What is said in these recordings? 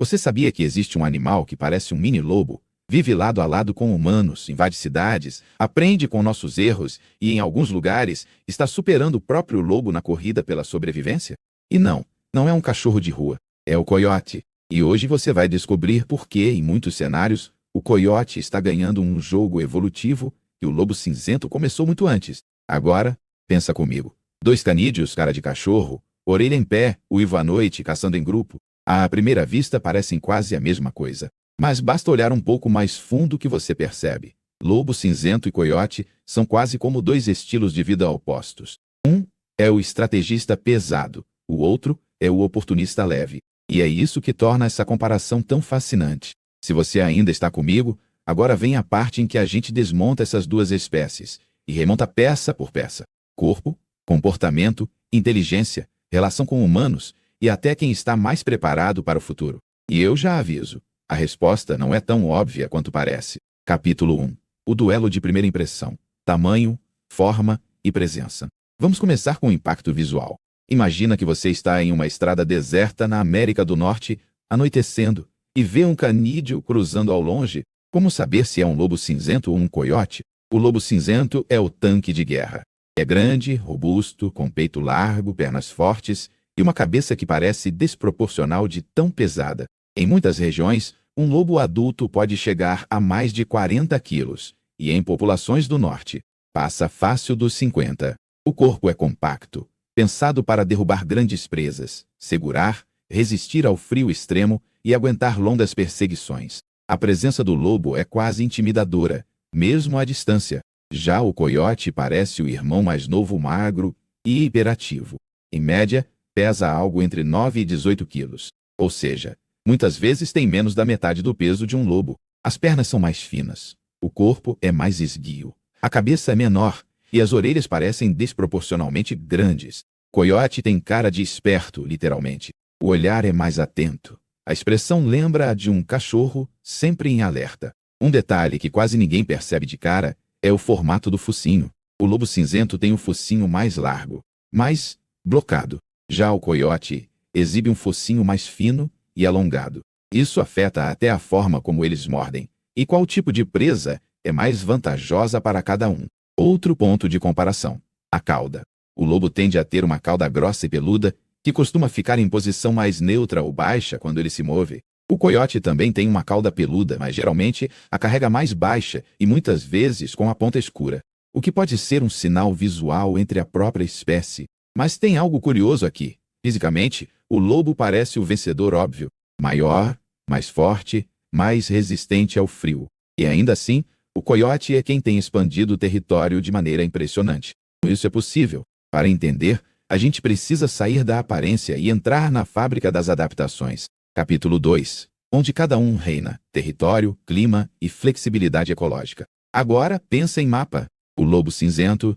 Você sabia que existe um animal que parece um mini-lobo? Vive lado a lado com humanos, invade cidades, aprende com nossos erros e, em alguns lugares, está superando o próprio lobo na corrida pela sobrevivência? E não é um cachorro de rua, é o coiote. E hoje você vai descobrir por que, em muitos cenários, o coiote está ganhando um jogo evolutivo que o lobo cinzento começou muito antes. Agora, pensa comigo. Dois canídeos, cara de cachorro, orelha em pé, uivo à noite, caçando em grupo. À primeira vista parecem quase a mesma coisa. Mas basta olhar um pouco mais fundo que você percebe. Lobo cinzento e coiote são quase como dois estilos de vida opostos. Um é o estrategista pesado, o outro é o oportunista leve. E é isso que torna essa comparação tão fascinante. Se você ainda está comigo, agora vem a parte em que a gente desmonta essas duas espécies e remonta peça por peça. Corpo, comportamento, inteligência, relação com humanos e até quem está mais preparado para o futuro. E eu já aviso. A resposta não é tão óbvia quanto parece. Capítulo 1. O duelo de primeira impressão. Tamanho, forma e presença. Vamos começar com o impacto visual. Imagina que você está em uma estrada deserta na América do Norte, anoitecendo, e vê um canídeo cruzando ao longe. Como saber se é um lobo cinzento ou um coiote? O lobo cinzento é o tanque de guerra. É grande, robusto, com peito largo, pernas fortes e uma cabeça que parece desproporcional de tão pesada. Em muitas regiões, um lobo adulto pode chegar a mais de 40 quilos, e em populações do norte, passa fácil dos 50. O corpo é compacto, pensado para derrubar grandes presas, segurar, resistir ao frio extremo e aguentar longas perseguições. A presença do lobo é quase intimidadora, mesmo à distância. Já o coiote parece o irmão mais novo magro e hiperativo. Em média, pesa algo entre 9 e 18 quilos, ou seja, muitas vezes tem menos da metade do peso de um lobo. As pernas são mais finas, o corpo é mais esguio, a cabeça é menor e as orelhas parecem desproporcionalmente grandes. Coiote tem cara de esperto, literalmente. O olhar é mais atento. A expressão lembra a de um cachorro sempre em alerta. Um detalhe que quase ninguém percebe de cara é o formato do focinho. O lobo cinzento tem o focinho mais largo, mais blocado. Já o coiote exibe um focinho mais fino e alongado. Isso afeta até a forma como eles mordem e qual tipo de presa é mais vantajosa para cada um. Outro ponto de comparação: a cauda. O lobo tende a ter uma cauda grossa e peluda que costuma ficar em posição mais neutra ou baixa quando ele se move. O coiote também tem uma cauda peluda, mas geralmente a carrega mais baixa e muitas vezes com a ponta escura, o que pode ser um sinal visual entre a própria espécie. Mas tem algo curioso aqui. Fisicamente, o lobo parece o vencedor óbvio. Maior, mais forte, mais resistente ao frio. E ainda assim, o coiote é quem tem expandido o território de maneira impressionante. Isso é possível. Para entender, a gente precisa sair da aparência e entrar na fábrica das adaptações. Capítulo 2. Onde cada um reina: território, clima e flexibilidade ecológica. Agora, pensa em mapa. O lobo cinzento,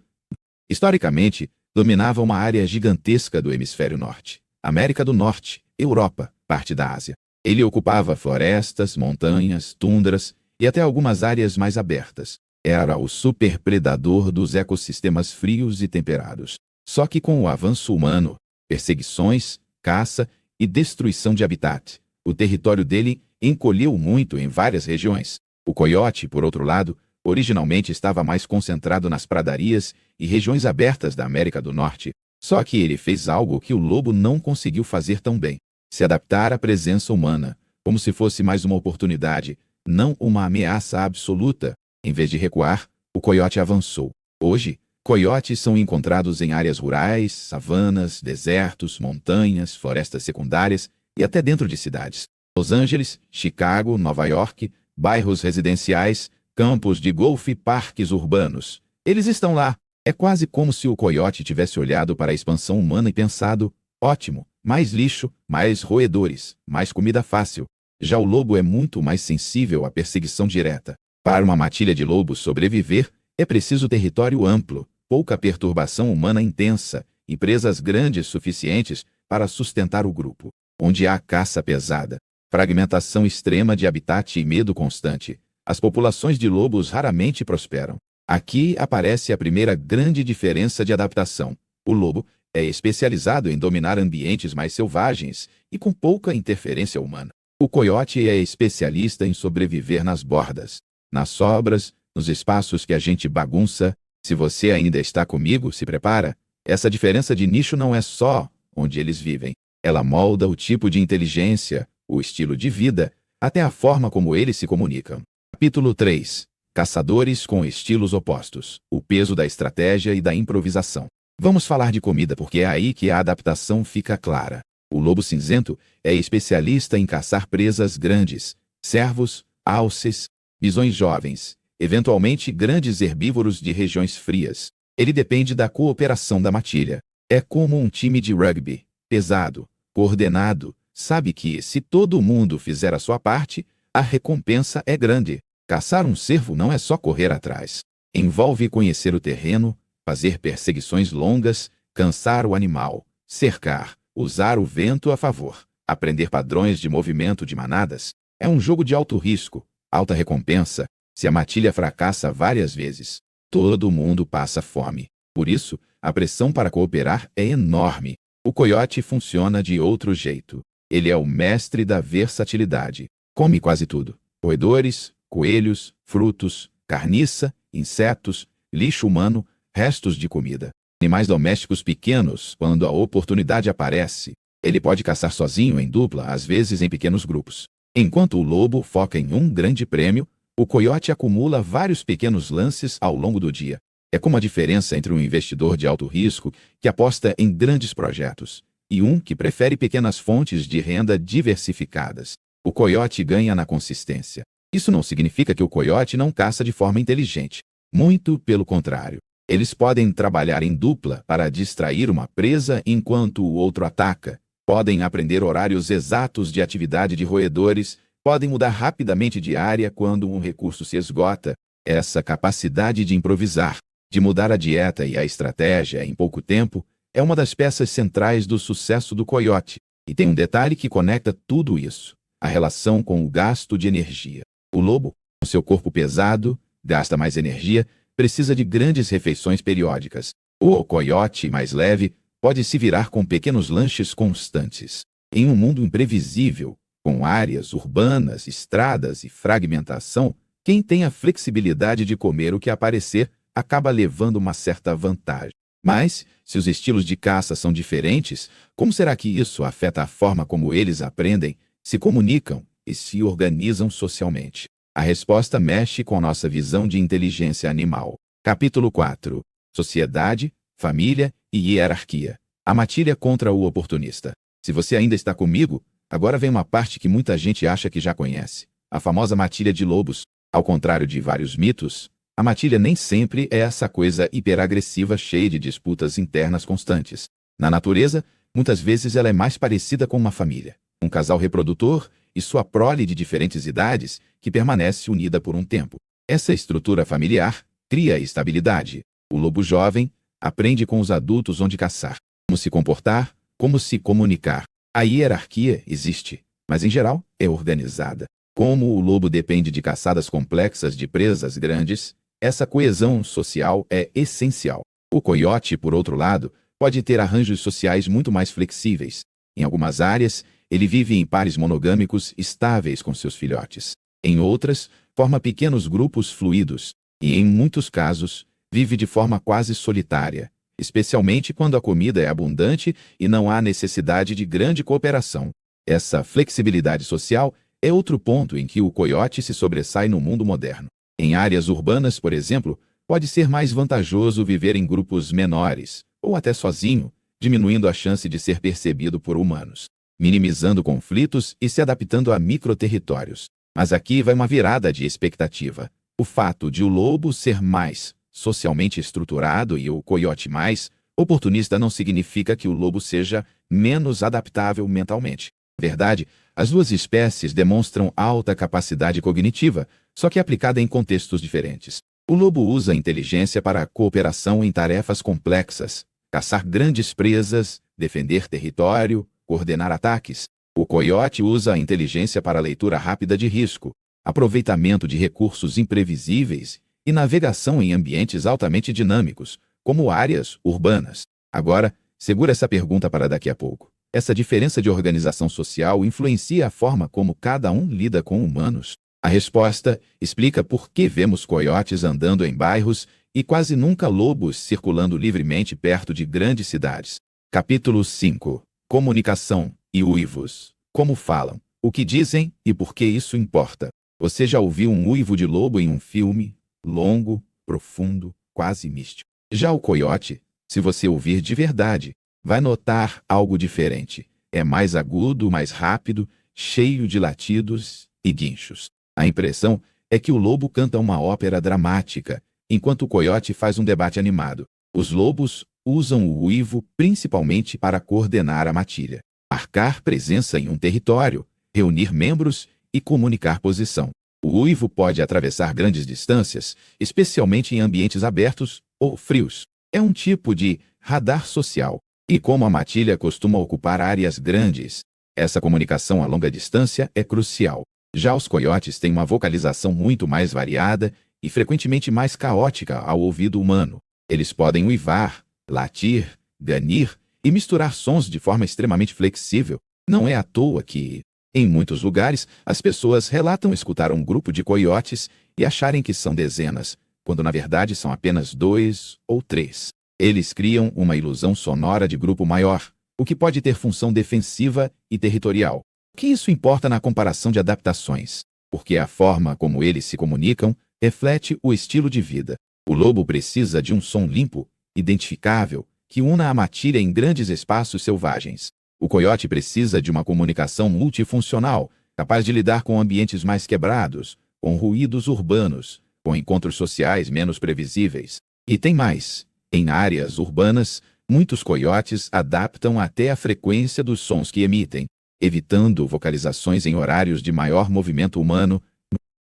historicamente, dominava uma área gigantesca do hemisfério norte. América do Norte, Europa, parte da Ásia. Ele ocupava florestas, montanhas, tundras e até algumas áreas mais abertas. Era o superpredador dos ecossistemas frios e temperados. Só que com o avanço humano, perseguições, caça e destruição de habitat, o território dele encolheu muito em várias regiões. O coiote, por outro lado, originalmente estava mais concentrado nas pradarias e regiões abertas da América do Norte. Só que ele fez algo que o lobo não conseguiu fazer tão bem: se adaptar à presença humana, como se fosse mais uma oportunidade, não uma ameaça absoluta. Em vez de recuar, o coiote avançou. Hoje, coiotes são encontrados em áreas rurais, savanas, desertos, montanhas, florestas secundárias e até dentro de cidades. Los Angeles, Chicago, Nova York, bairros residenciais, campos de golfe e parques urbanos. Eles estão lá. É quase como se o coiote tivesse olhado para a expansão humana e pensado: ótimo, mais lixo, mais roedores, mais comida fácil. Já o lobo é muito mais sensível à perseguição direta. Para uma matilha de lobos sobreviver, é preciso território amplo, pouca perturbação humana intensa e presas grandes suficientes para sustentar o grupo. Onde há caça pesada, fragmentação extrema de habitat e medo constante, as populações de lobos raramente prosperam. Aqui aparece a primeira grande diferença de adaptação. O lobo é especializado em dominar ambientes mais selvagens e com pouca interferência humana. O coiote é especialista em sobreviver nas bordas, nas sobras, nos espaços que a gente bagunça. Se você ainda está comigo, se prepara. Essa diferença de nicho não é só onde eles vivem. Ela molda o tipo de inteligência, o estilo de vida, até a forma como eles se comunicam. Capítulo 3. Caçadores com estilos opostos. O peso da estratégia e da improvisação. Vamos falar de comida porque é aí que a adaptação fica clara. O lobo cinzento é especialista em caçar presas grandes, cervos, alces, bisões jovens, eventualmente grandes herbívoros de regiões frias. Ele depende da cooperação da matilha. É como um time de rugby, pesado, coordenado, sabe que se todo mundo fizer a sua parte, a recompensa é grande. Caçar um cervo não é só correr atrás. Envolve conhecer o terreno, fazer perseguições longas, cansar o animal, cercar, usar o vento a favor, aprender padrões de movimento de manadas. É um jogo de alto risco, alta recompensa. Se a matilha fracassa várias vezes, todo mundo passa fome. Por isso, a pressão para cooperar é enorme. O coiote funciona de outro jeito. Ele é o mestre da versatilidade. Come quase tudo: roedores, coelhos, frutos, carniça, insetos, lixo humano, restos de comida. Animais domésticos pequenos, quando a oportunidade aparece. Ele pode caçar sozinho, em dupla, às vezes em pequenos grupos. Enquanto o lobo foca em um grande prêmio, o coiote acumula vários pequenos lances ao longo do dia. É como a diferença entre um investidor de alto risco, que aposta em grandes projetos, e um que prefere pequenas fontes de renda diversificadas. O coiote ganha na consistência. Isso não significa que o coiote não caça de forma inteligente. Muito pelo contrário. Eles podem trabalhar em dupla para distrair uma presa enquanto o outro ataca. Podem aprender horários exatos de atividade de roedores. Podem mudar rapidamente de área quando um recurso se esgota. Essa capacidade de improvisar, de mudar a dieta e a estratégia em pouco tempo, é uma das peças centrais do sucesso do coiote. E tem um detalhe que conecta tudo isso: a relação com o gasto de energia. O lobo, com seu corpo pesado, gasta mais energia, precisa de grandes refeições periódicas. O coiote, mais leve, pode se virar com pequenos lanches constantes. Em um mundo imprevisível, com áreas urbanas, estradas e fragmentação, quem tem a flexibilidade de comer o que aparecer acaba levando uma certa vantagem. Mas, se os estilos de caça são diferentes, como será que isso afeta a forma como eles aprendem, se comunicam e se organizam socialmente? A resposta mexe com nossa visão de inteligência animal. Capítulo 4. Sociedade, família e hierarquia. A matilha contra o oportunista. Se você ainda está comigo, agora vem uma parte que muita gente acha que já conhece: a famosa matilha de lobos. Ao contrário de vários mitos, a matilha nem sempre é essa coisa hiperagressiva cheia de disputas internas constantes. Na natureza, muitas vezes ela é mais parecida com uma família, um casal reprodutor e sua prole de diferentes idades que permanece unida por um tempo. Essa estrutura familiar cria estabilidade. O lobo jovem aprende com os adultos onde caçar, como se comportar, como se comunicar. A hierarquia existe, mas em geral é organizada. Como o lobo depende de caçadas complexas de presas grandes, essa coesão social é essencial. O coiote, por outro lado, pode ter arranjos sociais muito mais flexíveis. Em algumas áreas, ele vive em pares monogâmicos estáveis com seus filhotes. Em outras, forma pequenos grupos fluidos. E, em muitos casos, vive de forma quase solitária, especialmente quando a comida é abundante e não há necessidade de grande cooperação. Essa flexibilidade social é outro ponto em que o coiote se sobressai no mundo moderno. Em áreas urbanas, por exemplo, pode ser mais vantajoso viver em grupos menores, ou até sozinho, diminuindo a chance de ser percebido por humanos, minimizando conflitos e se adaptando a microterritórios. Mas aqui vai uma virada de expectativa. O fato de o lobo ser mais socialmente estruturado e o coiote mais oportunista não significa que o lobo seja menos adaptável mentalmente. Na verdade, as duas espécies demonstram alta capacidade cognitiva, só que aplicada em contextos diferentes. O lobo usa a inteligência para a cooperação em tarefas complexas, caçar grandes presas, defender território, coordenar ataques. O coiote usa a inteligência para a leitura rápida de risco, aproveitamento de recursos imprevisíveis e navegação em ambientes altamente dinâmicos, como áreas urbanas. Agora, segura essa pergunta para daqui a pouco. essa diferença de organização social influencia a forma como cada um lida com humanos? A resposta explica por que vemos coiotes andando em bairros e quase nunca lobos circulando livremente perto de grandes cidades. Capítulo 5. Comunicação e uivos. Como falam, o que dizem e por que isso importa. Você já ouviu um uivo de lobo em um filme? Longo, profundo, quase místico. Já o coiote, se você ouvir de verdade, vai notar algo diferente. É mais agudo, mais rápido, cheio de latidos e guinchos. A impressão é que o lobo canta uma ópera dramática, enquanto o coiote faz um debate animado. Os lobos usam o uivo principalmente para coordenar a matilha, marcar presença em um território, reunir membros e comunicar posição. O uivo pode atravessar grandes distâncias, especialmente em ambientes abertos ou frios. É um tipo de radar social. E como a matilha costuma ocupar áreas grandes, essa comunicação a longa distância é crucial. Já os coiotes têm uma vocalização muito mais variada e frequentemente mais caótica ao ouvido humano. Eles podem uivar, latir, ganir e misturar sons de forma extremamente flexível. Não é à toa que, em muitos lugares, as pessoas relatam escutar um grupo de coiotes e acharem que são dezenas, quando na verdade são apenas 2 ou 3. Eles criam uma ilusão sonora de grupo maior, o que pode ter função defensiva e territorial. O que isso importa na comparação de adaptações? Porque a forma como eles se comunicam reflete o estilo de vida. O lobo precisa de um som limpo, identificável, que una a matilha em grandes espaços selvagens. O coiote precisa de uma comunicação multifuncional, capaz de lidar com ambientes mais quebrados, com ruídos urbanos, com encontros sociais menos previsíveis. E tem mais. Em áreas urbanas, muitos coiotes adaptam até a frequência dos sons que emitem, evitando vocalizações em horários de maior movimento humano.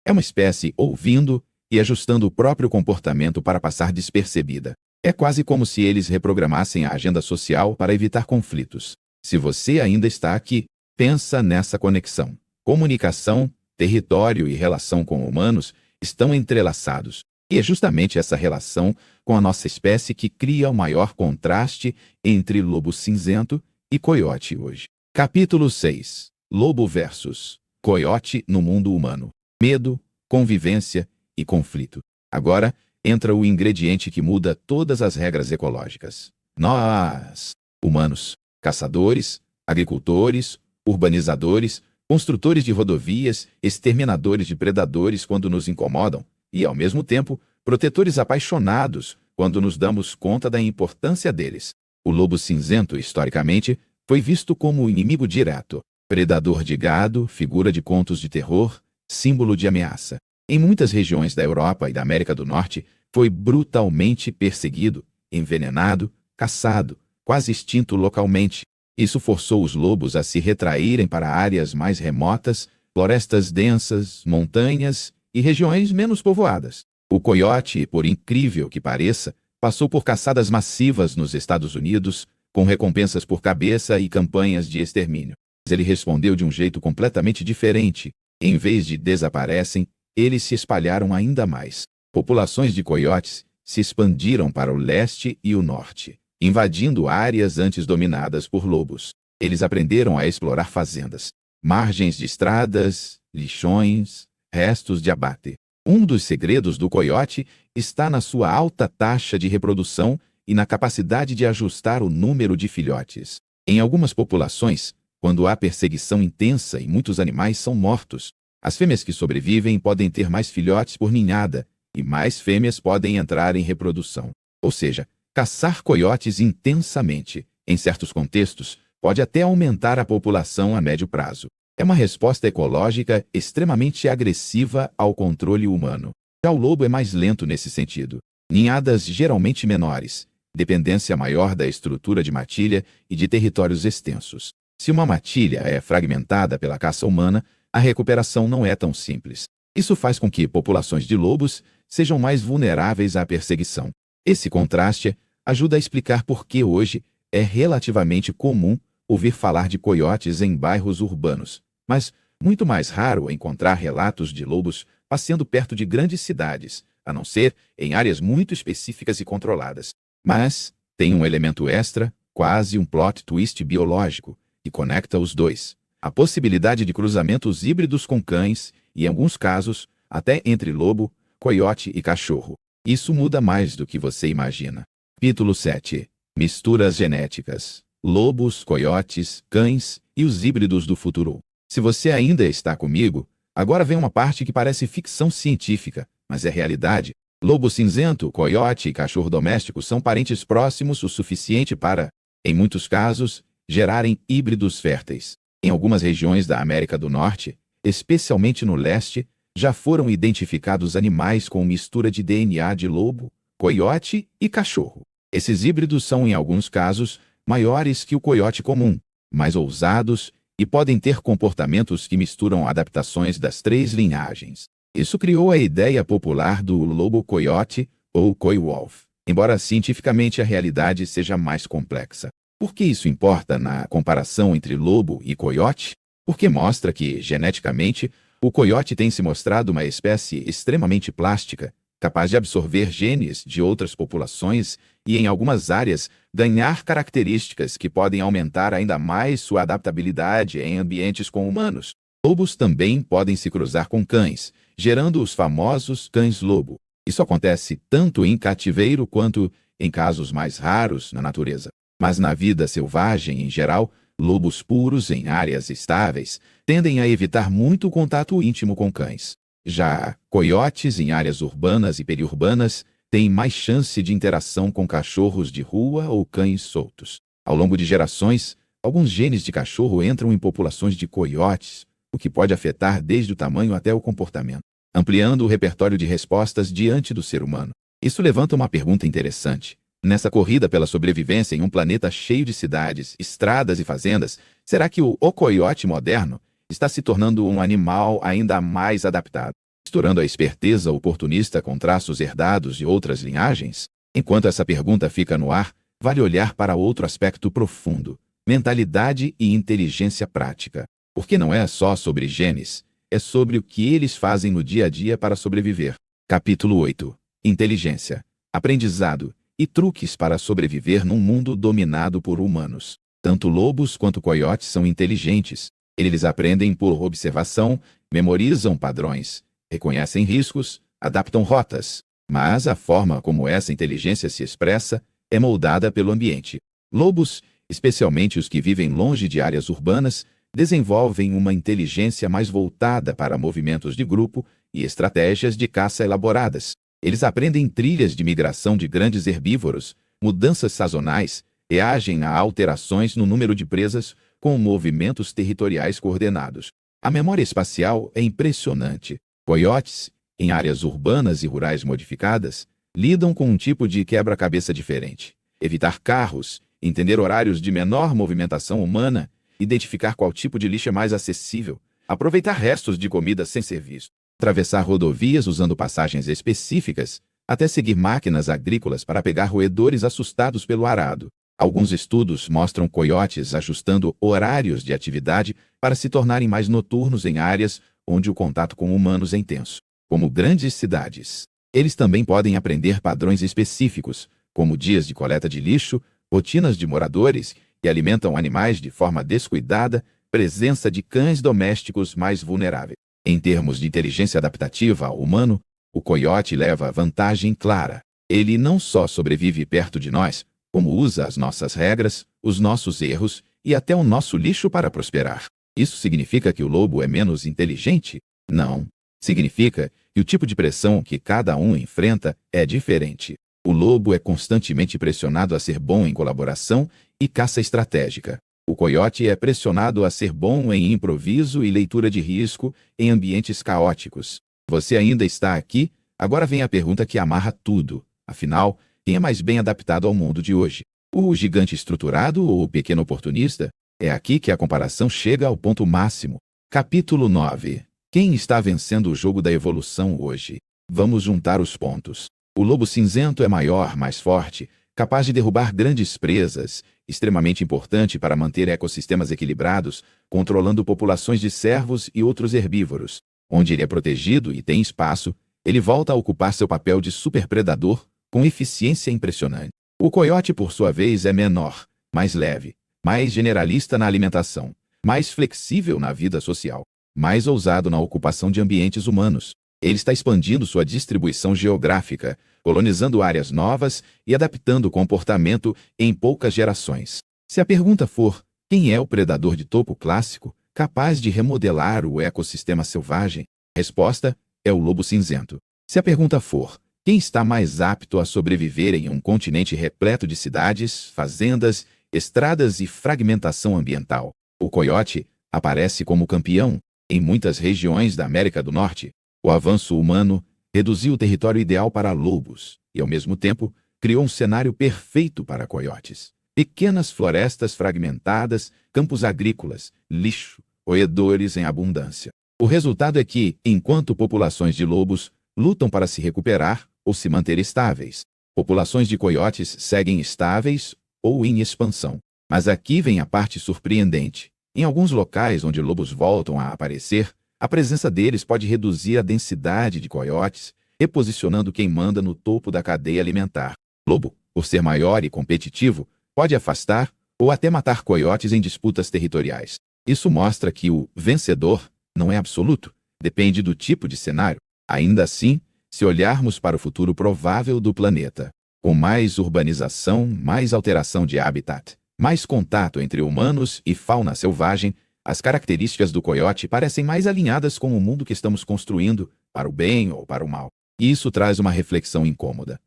É uma espécie ouvindo e ajustando o próprio comportamento para passar despercebida. É quase como se eles reprogramassem a agenda social para evitar conflitos. Se você ainda está aqui, pensa nessa conexão. Comunicação, território e relação com humanos estão entrelaçados. E é justamente essa relação com a nossa espécie que cria o maior contraste entre lobo cinzento e coiote hoje. Capítulo 6. Lobo versus coiote no mundo humano. Medo, convivência e conflito. Agora entra o ingrediente que muda todas as regras ecológicas. Nós, humanos, caçadores, agricultores, urbanizadores, construtores de rodovias, exterminadores de predadores quando nos incomodam, e, ao mesmo tempo, protetores apaixonados quando nos damos conta da importância deles. O lobo cinzento, historicamente, foi visto como o inimigo direto, predador de gado, figura de contos de terror, símbolo de ameaça. Em muitas regiões da Europa e da América do Norte, foi brutalmente perseguido, envenenado, caçado, quase extinto localmente. Isso forçou os lobos a se retraírem para áreas mais remotas, florestas densas, montanhas e regiões menos povoadas. O coiote, por incrível que pareça, passou por caçadas massivas nos Estados Unidos, com recompensas por cabeça e campanhas de extermínio. Mas ele respondeu de um jeito completamente diferente. Em vez de desaparecem, eles se espalharam ainda mais. Populações de coiotes se expandiram para o leste e o norte, invadindo áreas antes dominadas por lobos. Eles aprenderam a explorar fazendas, margens de estradas, lixões, restos de abate. Um dos segredos do coiote está na sua alta taxa de reprodução e na capacidade de ajustar o número de filhotes. Em algumas populações, quando há perseguição intensa e muitos animais são mortos, as fêmeas que sobrevivem podem ter mais filhotes por ninhada e mais fêmeas podem entrar em reprodução. Ou seja, caçar coiotes intensamente, em certos contextos, pode até aumentar a população a médio prazo. É uma resposta ecológica extremamente agressiva ao controle humano. Já o lobo é mais lento nesse sentido. Ninhadas geralmente menores, dependência maior da estrutura de matilha e de territórios extensos. Se uma matilha é fragmentada pela caça humana, a recuperação não é tão simples. Isso faz com que populações de lobos sejam mais vulneráveis à perseguição. Esse contraste ajuda a explicar por que hoje é relativamente comum ouvir falar de coiotes em bairros urbanos, mas muito mais raro encontrar relatos de lobos passeando perto de grandes cidades, a não ser em áreas muito específicas e controladas. Mas tem um elemento extra, quase um plot twist biológico, que e conecta os dois. A possibilidade de cruzamentos híbridos com cães e, em alguns casos, até entre lobo, coiote e cachorro. Isso muda mais do que você imagina. Capítulo 7. Misturas genéticas. Lobos, coiotes, cães e os híbridos do futuro. Se você ainda está comigo, agora vem uma parte que parece ficção científica, mas é realidade. Lobo cinzento, coiote e cachorro doméstico são parentes próximos o suficiente para, em muitos casos, gerarem híbridos férteis. Em algumas regiões da América do Norte, especialmente no leste, já foram identificados animais com mistura de DNA de lobo, coiote e cachorro. Esses híbridos são, em alguns casos, maiores que o coiote comum, mais ousados e podem ter comportamentos que misturam adaptações das três linhagens. Isso criou a ideia popular do lobo-coiote ou coy-wolf, embora cientificamente a realidade seja mais complexa. Por que isso importa na comparação entre lobo e coiote? Porque mostra que, geneticamente, o coiote tem se mostrado uma espécie extremamente plástica, capaz de absorver genes de outras populações e, em algumas áreas, ganhar características que podem aumentar ainda mais sua adaptabilidade em ambientes com humanos. Lobos também podem se cruzar com cães, gerando os famosos cães-lobo. Isso acontece tanto em cativeiro quanto, em casos mais raros, na natureza. Mas na vida selvagem em geral, lobos puros em áreas estáveis tendem a evitar muito o contato íntimo com cães. Já coiotes em áreas urbanas e periurbanas têm mais chance de interação com cachorros de rua ou cães soltos. Ao longo de gerações, alguns genes de cachorro entram em populações de coiotes, o que pode afetar desde o tamanho até o comportamento, ampliando o repertório de respostas diante do ser humano. Isso levanta uma pergunta interessante. Nessa corrida pela sobrevivência em um planeta cheio de cidades, estradas e fazendas, será que o coiote moderno está se tornando um animal ainda mais adaptado, misturando a esperteza oportunista com traços herdados de outras linhagens? Enquanto essa pergunta fica no ar, vale olhar para outro aspecto profundo: mentalidade e inteligência prática. Porque não é só sobre genes, é sobre o que eles fazem no dia a dia para sobreviver. Capítulo 8. Inteligência, aprendizado e truques para sobreviver num mundo dominado por humanos. Tanto lobos quanto coiotes são inteligentes. Eles aprendem por observação, memorizam padrões, reconhecem riscos, adaptam rotas. Mas a forma como essa inteligência se expressa é moldada pelo ambiente. Lobos, especialmente os que vivem longe de áreas urbanas, desenvolvem uma inteligência mais voltada para movimentos de grupo e estratégias de caça elaboradas. Eles aprendem trilhas de migração de grandes herbívoros, mudanças sazonais, reagem a alterações no número de presas com movimentos territoriais coordenados. A memória espacial é impressionante. Coiotes, em áreas urbanas e rurais modificadas, lidam com um tipo de quebra-cabeça diferente. Evitar carros, entender horários de menor movimentação humana, identificar qual tipo de lixo é mais acessível, aproveitar restos de comida sem ser visto, atravessar rodovias usando passagens específicas, até seguir máquinas agrícolas para pegar roedores assustados pelo arado. Alguns estudos mostram coiotes ajustando horários de atividade para se tornarem mais noturnos em áreas onde o contato com humanos é intenso, como grandes cidades. Eles também podem aprender padrões específicos, como dias de coleta de lixo, rotinas de moradores, que alimentam animais de forma descuidada, presença de cães domésticos mais vulneráveis. Em termos de inteligência adaptativa ao humano, o coiote leva vantagem clara. Ele não só sobrevive perto de nós, como usa as nossas regras, os nossos erros e até o nosso lixo para prosperar. Isso significa que o lobo é menos inteligente? Não. Significa que o tipo de pressão que cada um enfrenta é diferente. O lobo é constantemente pressionado a ser bom em colaboração e caça estratégica. O coiote é pressionado a ser bom em improviso e leitura de risco em ambientes caóticos. Você ainda está aqui? Agora vem a pergunta que amarra tudo. Afinal, quem é mais bem adaptado ao mundo de hoje? O gigante estruturado ou o pequeno oportunista? É aqui que a comparação chega ao ponto máximo. Capítulo 9. Quem está vencendo o jogo da evolução hoje? Vamos juntar os pontos. O lobo cinzento é maior, mais forte, capaz de derrubar grandes presas, extremamente importante para manter ecossistemas equilibrados, controlando populações de cervos e outros herbívoros. Onde ele é protegido e tem espaço, ele volta a ocupar seu papel de superpredador com eficiência impressionante. O coiote, por sua vez, é menor, mais leve, mais generalista na alimentação, mais flexível na vida social, mais ousado na ocupação de ambientes humanos. Ele está expandindo sua distribuição geográfica, colonizando áreas novas e adaptando o comportamento em poucas gerações. Se a pergunta for: quem é o predador de topo clássico, capaz de remodelar o ecossistema selvagem? A resposta é o lobo cinzento. Se a pergunta for: quem está mais apto a sobreviver em um continente repleto de cidades, fazendas, estradas e fragmentação ambiental? O coiote aparece como campeão em muitas regiões da América do Norte. O avanço humano reduziu o território ideal para lobos e, ao mesmo tempo, criou um cenário perfeito para coiotes. Pequenas florestas fragmentadas, campos agrícolas, lixo, roedores em abundância. O resultado é que, enquanto populações de lobos lutam para se recuperar ou se manter estáveis, populações de coiotes seguem estáveis ou em expansão. Mas aqui vem a parte surpreendente. Em alguns locais onde lobos voltam a aparecer, a presença deles pode reduzir a densidade de coiotes, reposicionando quem manda no topo da cadeia alimentar. Lobo, por ser maior e competitivo, pode afastar ou até matar coiotes em disputas territoriais. Isso mostra que o vencedor não é absoluto, depende do tipo de cenário. Ainda assim, se olharmos para o futuro provável do planeta, com mais urbanização, mais alteração de habitat, mais contato entre humanos e fauna selvagem, as características do coiote parecem mais alinhadas com o mundo que estamos construindo, para o bem ou para o mal. E isso traz uma reflexão incômoda.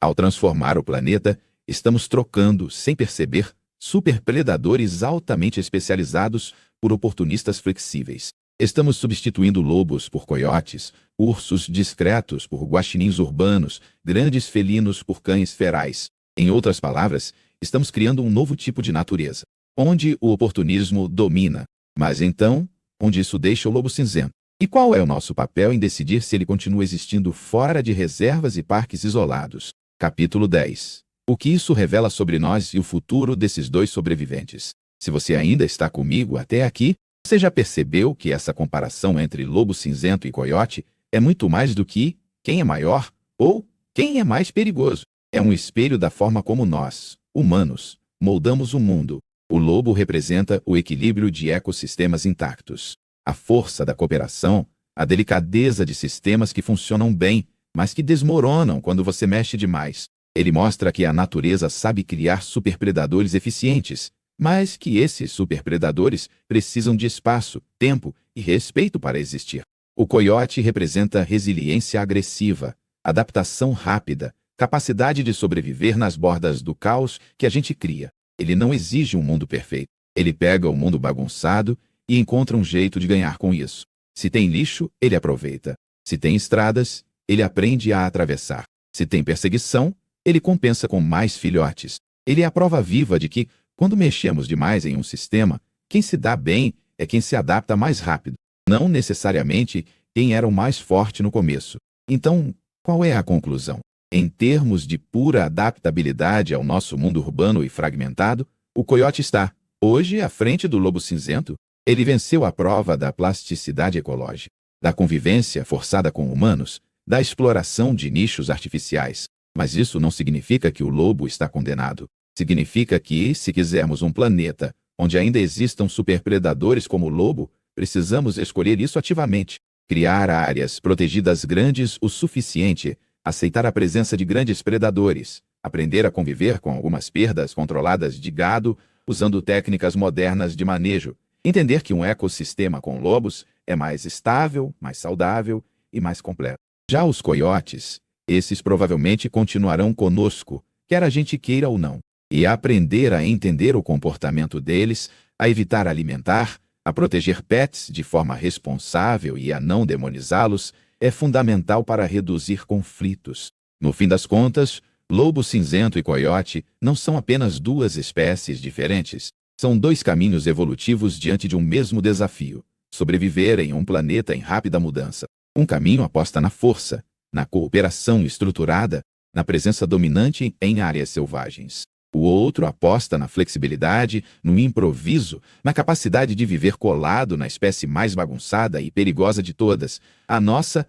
Ao transformar o planeta, estamos trocando, sem perceber, superpredadores altamente especializados por oportunistas flexíveis. Estamos substituindo lobos por coiotes, ursos discretos por guaxinins urbanos, grandes felinos por cães ferais. Em outras palavras, estamos criando um novo tipo de natureza, onde o oportunismo domina. Mas então, onde isso deixa o lobo cinzento? E qual é o nosso papel em decidir se ele continua existindo fora de reservas e parques isolados? Capítulo 10. O que isso revela sobre nós e o futuro desses dois sobreviventes? Se você ainda está comigo até aqui, você já percebeu que essa comparação entre lobo cinzento e coiote é muito mais do que quem é maior ou quem é mais perigoso. É um espelho da forma como nós, humanos, moldamos o mundo. O lobo representa o equilíbrio de ecossistemas intactos, a força da cooperação, a delicadeza de sistemas que funcionam bem, mas que desmoronam quando você mexe demais. Ele mostra que a natureza sabe criar superpredadores eficientes, mas que esses superpredadores precisam de espaço, tempo e respeito para existir. O coiote representa resiliência agressiva, adaptação rápida, capacidade de sobreviver nas bordas do caos que a gente cria. Ele não exige um mundo perfeito. Ele pega o mundo bagunçado e encontra um jeito de ganhar com isso. Se tem lixo, ele aproveita. Se tem estradas, ele aprende a atravessar. Se tem perseguição, ele compensa com mais filhotes. Ele é a prova viva de que, quando mexemos demais em um sistema, quem se dá bem é quem se adapta mais rápido, não necessariamente quem era o mais forte no começo. Então, qual é a conclusão? Em termos de pura adaptabilidade ao nosso mundo urbano e fragmentado, o coiote está, hoje, à frente do lobo cinzento. Ele venceu a prova da plasticidade ecológica, da convivência forçada com humanos, da exploração de nichos artificiais. Mas isso não significa que o lobo está condenado. Significa que, se quisermos um planeta onde ainda existam superpredadores como o lobo, precisamos escolher isso ativamente. Criar áreas protegidas grandes o suficiente, aceitar a presença de grandes predadores, aprender a conviver com algumas perdas controladas de gado, usando técnicas modernas de manejo, entender que um ecossistema com lobos é mais estável, mais saudável e mais completo. Já os coiotes, esses provavelmente continuarão conosco, quer a gente queira ou não. E aprender a entender o comportamento deles, a evitar alimentar, a proteger pets de forma responsável e a não demonizá-los é fundamental para reduzir conflitos. No fim das contas, lobo cinzento e coiote não são apenas duas espécies diferentes. São dois caminhos evolutivos diante de um mesmo desafio: sobreviver em um planeta em rápida mudança. Um caminho aposta na força, na cooperação estruturada, na presença dominante em áreas selvagens. O outro aposta na flexibilidade, no improviso, na capacidade de viver colado na espécie mais bagunçada e perigosa de todas, a nossa.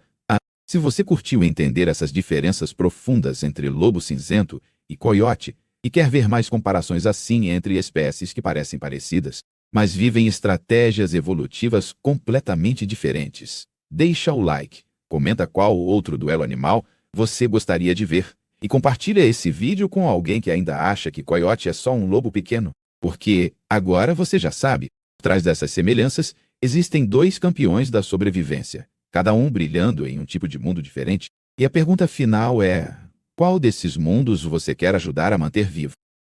Se você curtiu entender essas diferenças profundas entre lobo cinzento e coiote, e quer ver mais comparações assim entre espécies que parecem parecidas, mas vivem estratégias evolutivas completamente diferentes. Deixa o like, comenta qual outro duelo animal você gostaria de ver e compartilha esse vídeo com alguém que ainda acha que coiote é só um lobo pequeno, porque agora você já sabe, por trás dessas semelhanças existem dois campeões da sobrevivência, cada um brilhando em um tipo de mundo diferente, e a pergunta final é: qual desses mundos você quer ajudar a manter vivo?